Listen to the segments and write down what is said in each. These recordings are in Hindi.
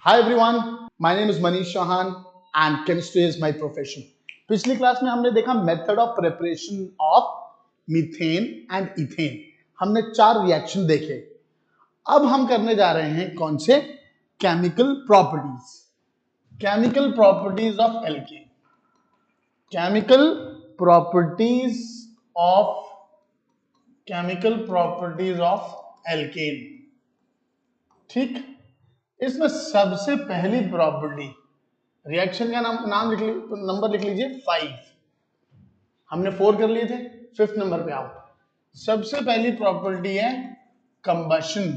Hi everyone, my name is Manish Chauhan and chemistry is my profession. पिछली क्लास में हमने देखा method of preparation of methane and ethane. हमने 4 रिएक्शन देखे। अब हम करने जा रहे हैं कौन से? Chemical properties. Chemical properties of alkene. Chemical properties of chemical properties of alkene. ठीक, इसमें सबसे पहली प्रॉपर्टी, रिएक्शन का नाम लिख लीजिए, तो नंबर लिख लीजिए 5। हमने 4 कर लिए थे, 5th नंबर पे आओ। सबसे पहली प्रॉपर्टी है कंबशन।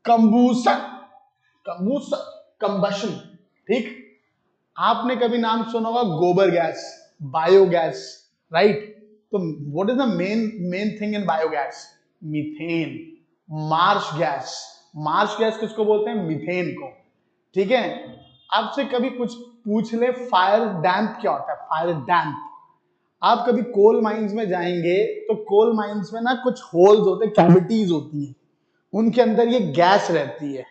कंबूसन, कंबूसन, कंबशन। ठीक, आपने कभी नाम सुना होगा गोबर गैस, बायोगैस, राइट? तो what is the main thing in biogas? Methane. Marsh gas, Marsh gas किसको बोलते हैं? मीथेन को। ठीक है, आपसे कभी कुछ पूछ ले फायर डैम्प क्या होता है? फायर डैम्प, आप कभी कोल माइंस में जाएंगे तो कोल माइंस में ना कुछ होल्स होते हैं, कैविटीज होती हैं, उनके अंदर ये गैस रहती है।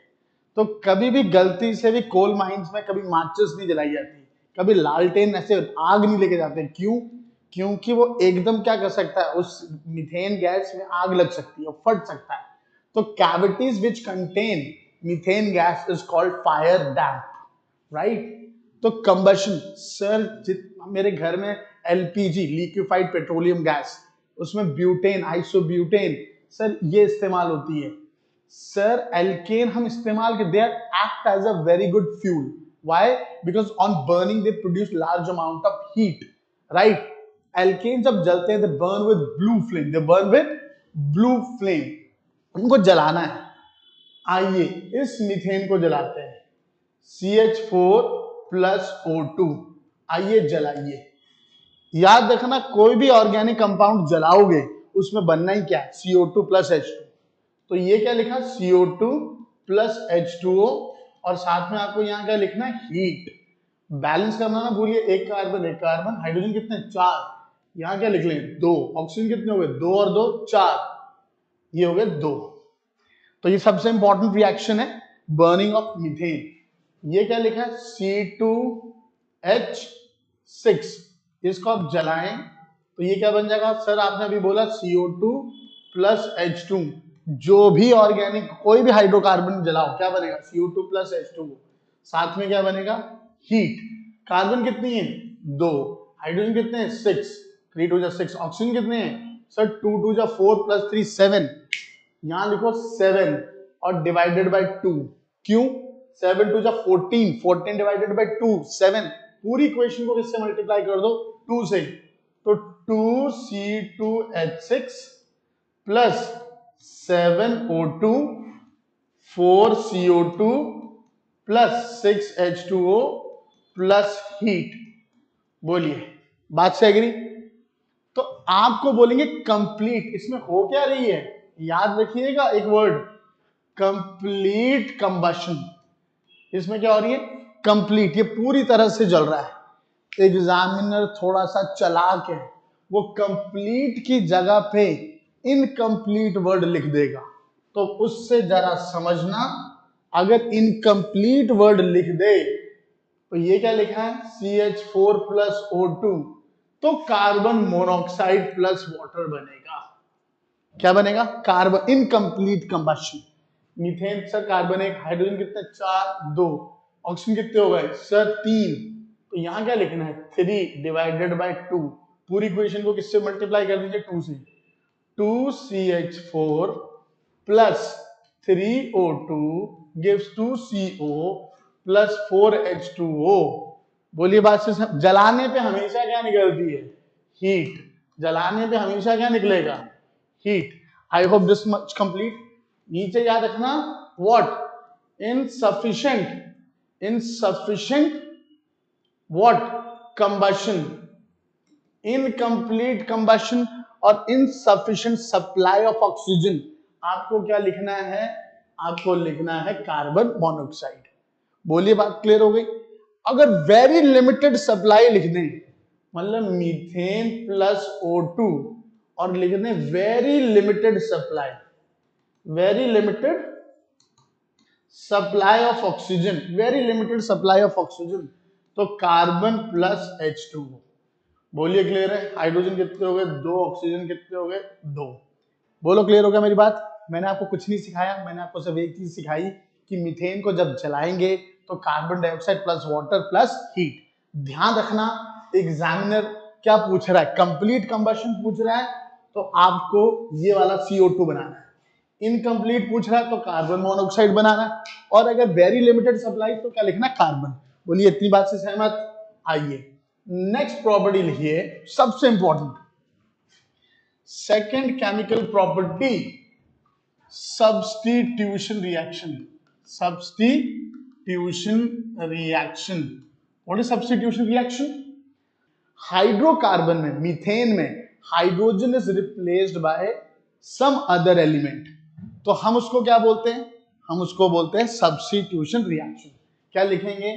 तो कभी भी गलती से भी कोल माइंस में कभी माचिस नहीं जलाई जाती, कभी लालटेन ऐसे आग नहीं लेके जाते। क्यों? क्योंकि वो एकदम क्या कर सकता है, उस मीथेन गैस में आग लग सकती है, फट सकता है। तो cavities which contain methane gas is called fire damp, right? तो कंबशन, सर मेरे घर में एलपीजी, लिक्विफाइड पेट्रोलियम गैस, उसमें ब्यूटेन, आइसोब्यूटेन, सर ये इस्तेमाल होती है। सर एल्केन हम इस्तेमाल करते हैं, act as a very good fuel. Why? Because on burning they produce large amount of heat, right? Alkane जब जलते हैं, they burn with blue flame, they burn with blue flame. उनको जलाना है। आइए इस मीथेन को जलाते हैं। CH4 प्लस O2, आइए जलाइए। याद रखना, कोई भी ऑर्गेनिक कंपाउंड जलाओगे उसमें बनना ही क्या है? CO2 plus H2। तो ये क्या लिखा? CO2 प्लस H2O, और साथ में आपको यहाँ क्या लिखना है? हीट। बैलेंस करना ना भूलिए, एक कार्बन एक कार्बन, हाइड्रोजन कितने? 4। यहाँ क्या लिख लें? 2। ऑक्सीजन कितने हो गए? 2 और 2 4, ये हो गए 2। तो ये सबसे इंपॉर्टेंट रिएक्शन है, बर्निंग ऑफ मीथेन। ये क्या लिखा है? C2H6। इसको आप जलाएं तो ये क्या बन जाएगा? सर आपने अभी बोला CO2 प्लस H2। जो भी ऑर्गेनिक कोई भी हाइड्रोकार्बन जलाओ, क्या बनेगा? CO2 plus H2। साथ में क्या बनेगा? हीट। कार्बन कितनी है? 2। हाइड्रोजन कितने हैं? 6। 3 2 6। ऑक्सीजन कितने हैं? Sir 2 2 4 plus 3 7। यहां लिखो 7 और डिवाइडेड बाय 2। क्यों? 7 2 14, 14 डिवाइडेड बाय 2 7। पूरी इक्वेशन को किससे मल्टीप्लाई कर दो? 2 से। तो 2C2H6 plus 7O2 4CO2 plus 6H2O plus heat. बोलिए, बात से एग्री? तो आपको बोलेंगे कंप्लीट, इसमें हो क्या रही है? याद रखिएगा एक वर्ड, कंप्लीट कंबशन। इसमें क्या हो रही है? कंप्लीट, ये पूरी तरह से जल रहा है। एग्जामिनर थोड़ा सा चालाक है, वो कंप्लीट की जगह पे इनकम्प्लीट वर्ड लिख देगा, तो उससे जरा समझना। अगर इनकम्प्लीट वर्ड लिख दे तो ये क्या लिखा है? CH4 प्लस O2, तो कार्बन मोनोऑक्साइड प्लस वाटर बनेगा। क्या बनेगा? Carbon, incomplete combustion. Methane sir carbon 1, hydrogen कितने? 4 2। ऑक्सीजन कितने हो गए? सर 3। तो यहां क्या लिखना है? 3 डिवाइडेड बाय 2। पूरी इक्वेशन को किससे मल्टीप्लाई कर दीजिए? 2 से। 2CH4 plus 3O2 gives 2CO plus 4H2O। बोलिए बात से जलाने पे हमेशा क्या निकलती है? हीट। जलाने पे हमेशा क्या निकलेगा? Heat. I hope this much complete. नीचे याद रखना, what? Insufficient, insufficient what? Combustion, incomplete combustion और इनसफिशिएंट सप्लाई ऑफ ऑक्सीजन। आपको क्या लिखना है? आपको लिखना है कार्बन मोनोऑक्साइड। बोलिए बात क्लियर हो गई? अगर वेरी लिमिटेड सप्लाई लिख दें, मतलब मीथेन प्लस O2 और लिख दें very limited supply, very limited supply of oxygen, very limited supply of oxygen, तो कार्बन प्लस H2। बोलिए क्लियर है? हाइड्रोजन कितने हो गए? 2। ऑक्सीजन कितने हो गए? 2। बोलो क्लियर हो गया मेरी बात? मैंने आपको कुछ नहीं सिखाया, मैंने आपको सिर्फ एक चीज सिखाई कि मीथेन को जब जलाएंगे तो carbon dioxide plus water plus heat. ध्यान रखना एग्जामिनर क्या पूछ रहा है, कंप्लीट कंबशन पूछ रहा है तो आपको ये वाला CO2 बनाना है, इनकम्प्लीट पूछ रहा है तो कार्बन मोनोऑक्साइड बनाना है, और अगर वेरी लिमिटेड सप्लाई तो क्या लिखना? कार्बन। बोलिए इतनी बात से सहमत? आइए नेक्स्ट प्रॉपर्टी लिखिए, सबसे important second chemical property, substitution reaction. Substitution reaction, what is substitution reaction? Hydrocarbon में, मीथेन में hydrogen is replaced by some other element, तो हम उसको क्या बोलते हैं? हम उसको बोलते हैं सब्स्टिट्यूशन रिएक्शन। क्या लिखेंगे?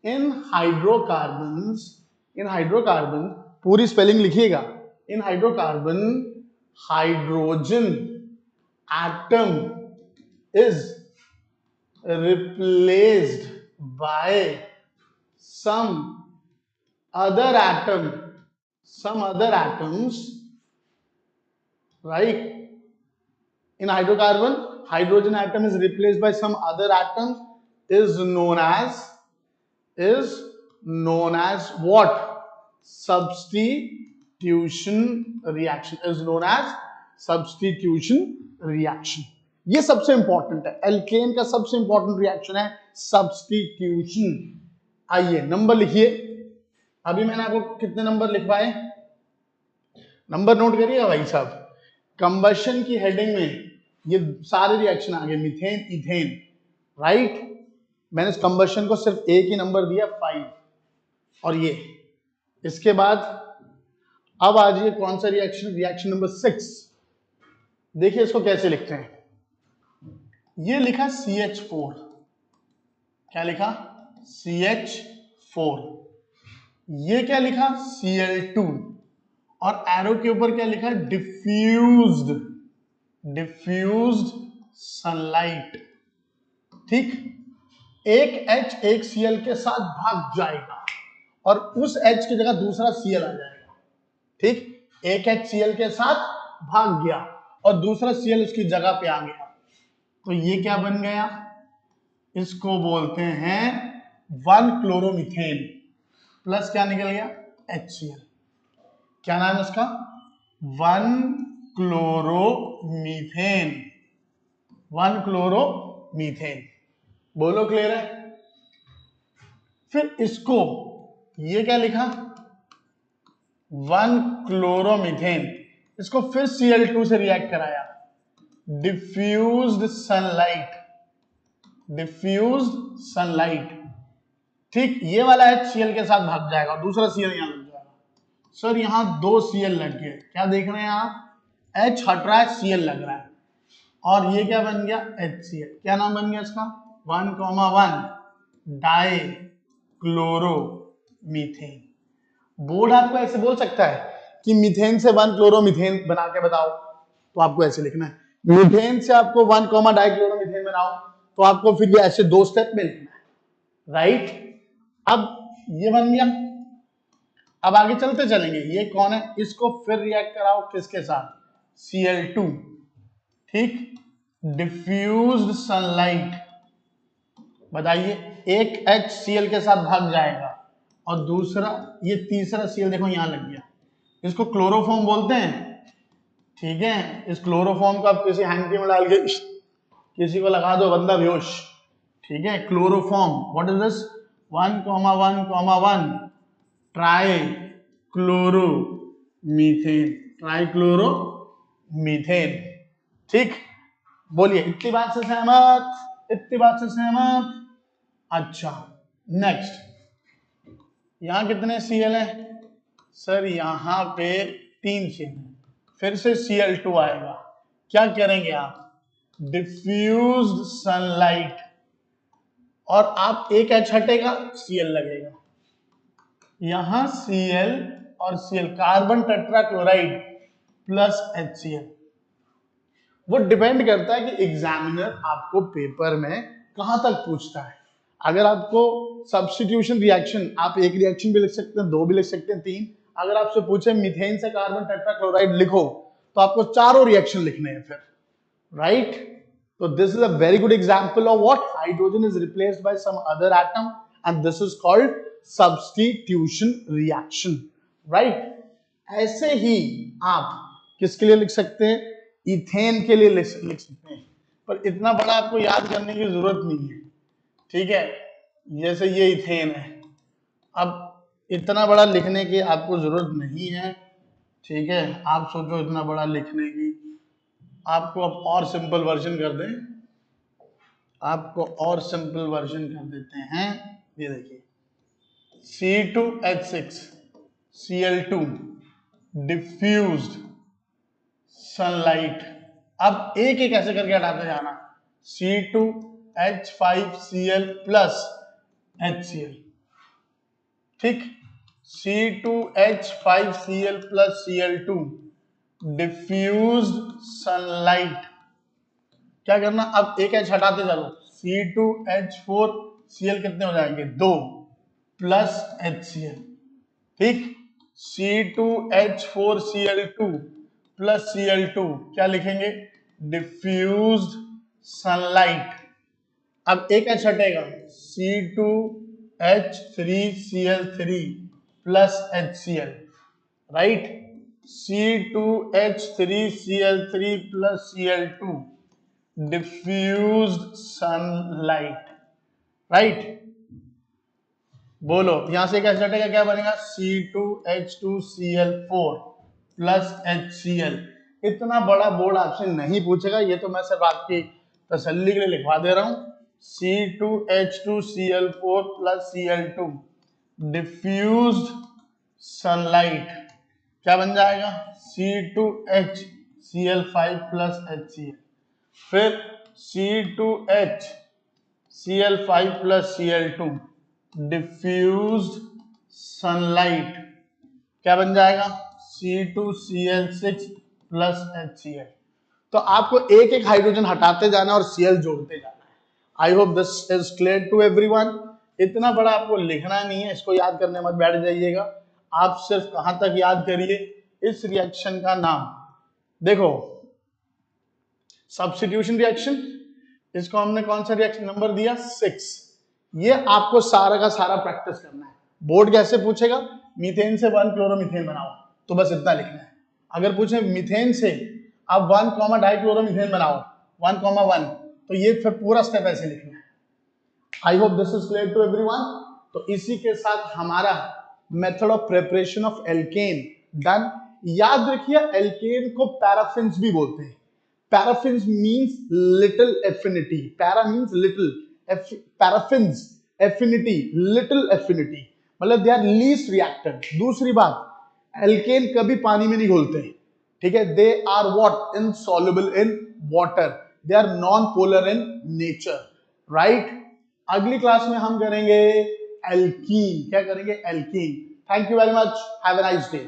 इन हाइड्रोकार्बन पूरी स्पेलिंग लिखिएगा, in hydrocarbon hydrogen atom is replaced by some other atoms, right? In hydrocarbon, hydrogen atom is replaced by some other atoms, is known as what? Substitution reaction, is known as substitution reaction। ये सबसे इंपॉर्टेंट है, एल्केन का सबसे इंपॉर्टेंट रिएक्शन है सब्स्टिट्यूशन। आइए नंबर लिखिए, अभी मैंने आपको कितने नंबर लिखवाए? नंबर नोट करिएगा भाई साहब। कंबशन की हेडिंग में ये सारे रिएक्शन आ गए, मीथेन, इथेन, राइट। मैंने कंबशन को सिर्फ एक ही नंबर दिया 5, और ये इसके बाद अब आ जाइए कौन सा रिएक्शन? Reaction number 6। देखिए इसको कैसे लिखते हैं, ये लिखा CH4, क्या लिखा? CH4। ये क्या लिखा? Cl2, और एरो के ऊपर क्या लिखा? Diffused sunlight. ठीक, एक H एक Cl के साथ भाग जाएगा और उस H की जगह दूसरा Cl आ जाएगा। ठीक, एक H Cl के साथ भाग गया और दूसरा Cl उसकी जगह पे आ गया, तो ये क्या बन गया? इसको बोलते हैं 1-क्लोरोमीथेन प्लस क्या निकल गया? HCl। क्या नाम है इसका? 1-क्लोरोमीथेन। 1-क्लोरोमीथेन। बोलो क्लियर है? फिर इसको ये क्या लिखा? 1-क्लोरोमीथेन, इसको फिर Cl2 से रिएक्ट कराया, डिफ्यूज्ड सनलाइट। ठीक, ये वाला HCl के साथ भाग जाएगा और दूसरा Cl यहां लग जाएगा। सर यहां 2 Cl लग गए, क्या देख रहे हैं आप? H हट रहा है, Cl लग रहा है, और ये क्या बन गया? HCl। क्या नाम बन गया इसका? 1,1 डाइक्लोरोमीथेन। बोर्ड आपको ऐसे बोल सकता है कि मीथेन से 1-क्लोरोमीथेन बना के बताओ, तो आपको ऐसे लिखना है। मीथेन से आपको 1, डाइक्लोरोमीथेन बनाओ, तो आपको फिर ये ऐसे 2 स्टेप में लिखना है, राइट। अब ये बन गया, अब आगे चलते चलेंगे। ये कौन है? इसको फिर रिएक्ट कराओ किसके साथ? Cl2। ठीक, डिफ्यूज्ड सनलाइट, बताइए, एक HCl के साथ भाग जाएगा और दूसरा, ये तीसरा Cl देखो यहां लग गया, इसको क्लोरोफॉर्म बोलते हैं। ठीक है, इस क्लोरोफॉर्म को आप किसी हैंकी में डाल के किसी को लगा दो, बंदा बेहोश। ठीक है, क्लोरोफॉर्म, व्हाट इज दिस? 1,1,1 ट्राइक्लोरोमीथेन। ठीक, बोलिए इतनी बात से सहमत? इतनी बात से सहमत? अच्छा, नेक्स्ट, यहां कितने Cl है? सर यहां पे 3 Cl है, फिर से Cl2 आएगा, क्या करेंगे आप? डिफ्यूज्ड सनलाइट, और आप एक H हटेगा, Cl लगेगा, यहां Cl और Cl, carbon tetrachloride plus HCl। वो डिपेंड करता है कि एग्जामिनर आपको पेपर में कहां तक पूछता है। अगर आपको सब्स्टिट्यूशन रिएक्शन, आप एक रिएक्शन भी लिख सकते हैं, दो भी लिख सकते हैं, तीन, अगर आपसे पूछे मीथेन से कार्बन टेट्राक्लोराइड लिखो तो आपको चारों रिएक्शन लिखने हैं फिर, राइट। तो this is a very good example of what hydrogen is replaced by some other atom and this is called substitution reaction, right. ऐसे ही आप किसके लिए लिख सकते हैं, इथेन के लिए लिख सकते हैं, पर इतना बड़ा आपको याद करने की जरूरत नहीं है, ठीक है। जैसे ये इथेन है, अब इतना बड़ा लिखने की आपको जरूरत नहीं है, ठीक है। आप सोचो इतना बड़ा लिखने की, आपको अब और सिंपल वर्जन कर दें, आपको और सिंपल वर्जन कर देते हैं। ये देखिए C2H6 Cl2 डिफ्यूज्ड सनलाइट। अब एक एक ऐसे करके हटाते जाना, C2H5Cl प्लस HCl, ठीक। C2H5Cl plus Cl2 diffused sunlight. क्या करना, अब एक H हटाते चलो, C2H4Cl कितने हो जाएंगे, 2 प्लस HCl, ठीक। C2H4Cl2 प्लस Cl2 क्या लिखेंगे, डिफ्यूज्ड सनलाइट। अब एक H हटेगा, C2H3Cl3 plus HCl, right. C2H3Cl3 plus Cl2 diffused sunlight, right. बोलो यहां से क्या हटेगा, क्या बनेगा, C2H2Cl4 प्लस HCl। इतना बड़ा बोर्ड आपसे नहीं पूछेगा, ये तो मैं सिर्फ आपकी तसल्ली के लिए लिखवा दे रहा हूं। C2H2Cl4 plus Cl2 diffused sunlight क्या बन जाएगा, C2HCl5 प्लस HCl, फिर C2HCl5 plus Cl2 diffused sunlight क्या बन जाएगा, C2Cl6 प्लस HCl। तो आपको एक एक हाइड्रोजन हटाते जाना और Cl जोड़ते जाना है। I hope this is clear to everyone. इतना बड़ा आपको लिखना नहीं है, इसको याद करने मत बैठ जाइएगा, आप सिर्फ कहां तक याद करिए, इस रिएक्शन का नाम देखो, सब्स्टिट्यूशन रिएक्शन, इसको हमने कौन सा रिएक्शन नंबर दिया, 6। ये आपको सारा का सारा प्रैक्टिस करना है। बोर्ड कैसे पूछेगा, मीथेन से 1 क्लोरोमीथेन बनाओ, तो बस इतना लिखना है। अगर पूछे मीथेन से आप 1 डाइक्लोरोमीथेन बनाओ 1,1, तो ये फिर पूरा स्टेप ऐसे लिखना है। I hope this is clear to everyone. तो इसी के साथ हमारा method of preparation of alkane done. याद रखिए एल्केन को पैराफिन्स भी बोलते हैं। Paraffins means little affinity, para means little, paraffins affinity little affinity, मतलब दे आर लीस्ट रिएक्टेड। दूसरी बात, एल्केन कभी पानी में नहीं घुलते, ठीक है। They are what, insoluble in water, they are non polar in nature, right. अगली क्लास में हम करेंगे एल्कीन, क्या करेंगे, alkene. Thank you very much, have a nice day.